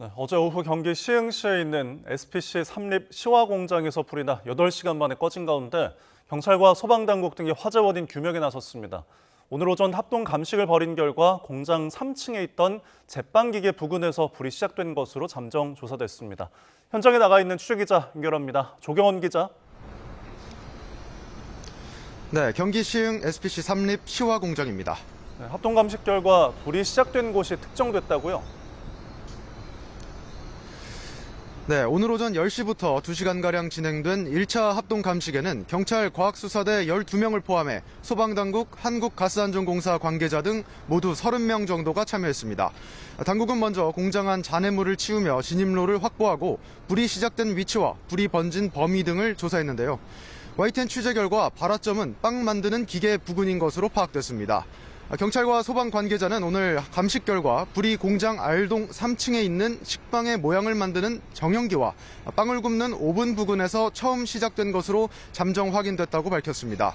네, 어제 오후 경기 시흥시에 있는 SPC 삼립 시화 공장에서 불이 나 8시간 만에 꺼진 가운데 경찰과 소방당국 등이 화재 원인 규명에 나섰습니다. 오늘 오전 합동 감식을 벌인 결과 공장 3층에 있던 제빵기계 부근에서 불이 시작된 것으로 잠정 조사됐습니다. 현장에 나가 있는 취재기자 연결합니다. 조경원 기자. 네, 경기 시흥 SPC 삼립 시화 공장입니다. 네, 합동 감식 결과 불이 시작된 곳이 특정됐다고요? 네, 오늘 오전 10시부터 2시간가량 진행된 1차 합동 감식에는 경찰 과학수사대 12명을 포함해 소방당국, 한국가스안전공사 관계자 등 모두 30명 정도가 참여했습니다. 당국은 먼저 공장 안 잔해물을 치우며 진입로를 확보하고 불이 시작된 위치와 불이 번진 범위 등을 조사했는데요. YTN 취재 결과 발화점은 빵 만드는 기계 부근인 것으로 파악됐습니다. 경찰과 소방 관계자는 오늘 감식 결과 불이 공장 R동 3층에 있는 식빵의 모양을 만드는 정형기와 빵을 굽는 오븐 부근에서 처음 시작된 것으로 잠정 확인됐다고 밝혔습니다.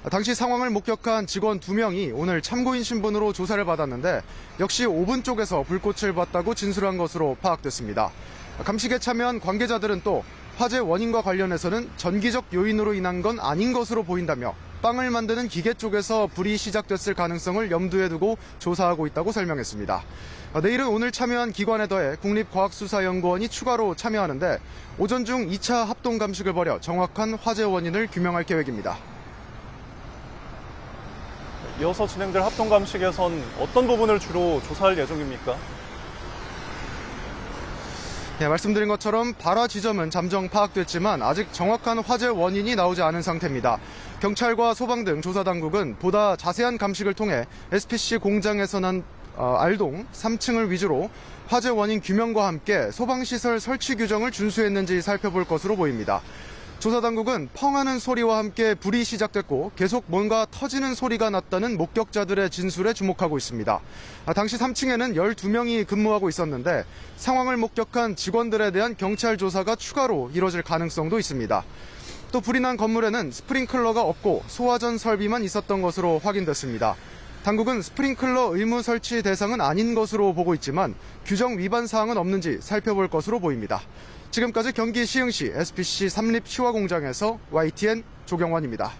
당시 상황을 목격한 직원 2명이 오늘 참고인 신분으로 조사를 받았는데 역시 오븐 쪽에서 불꽃을 봤다고 진술한 것으로 파악됐습니다. 감식에 참여한 관계자들은 또 화재 원인과 관련해서는 전기적 요인으로 인한 건 아닌 것으로 보인다며 빵을 만드는 기계 쪽에서 불이 시작됐을 가능성을 염두에 두고 조사하고 있다고 설명했습니다. 내일은 오늘 참여한 기관에 더해 국립과학수사연구원이 추가로 참여하는데 오전 중 2차 합동 감식을 벌여 정확한 화재 원인을 규명할 계획입니다. 이어서 진행될 합동 감식에선 어떤 부분을 주로 조사할 예정입니까? 네, 말씀드린 것처럼 발화 지점은 잠정 파악됐지만 아직 정확한 화재 원인이 나오지 않은 상태입니다. 경찰과 소방 등 조사당국은 보다 자세한 감식을 통해 SPC 공장에서 난 R동 3층을 위주로 화재 원인 규명과 함께 소방시설 설치 규정을 준수했는지 살펴볼 것으로 보입니다. 조사당국은 펑하는 소리와 함께 불이 시작됐고 계속 뭔가 터지는 소리가 났다는 목격자들의 진술에 주목하고 있습니다. 당시 3층에는 12명이 근무하고 있었는데 상황을 목격한 직원들에 대한 경찰 조사가 추가로 이뤄질 가능성도 있습니다. 또 불이 난 건물에는 스프링클러가 없고 소화전 설비만 있었던 것으로 확인됐습니다. 당국은 스프링클러 의무 설치 대상은 아닌 것으로 보고 있지만 규정 위반 사항은 없는지 살펴볼 것으로 보입니다. 지금까지 경기 시흥시 SPC 삼립 시화 공장에서 YTN 조경원입니다.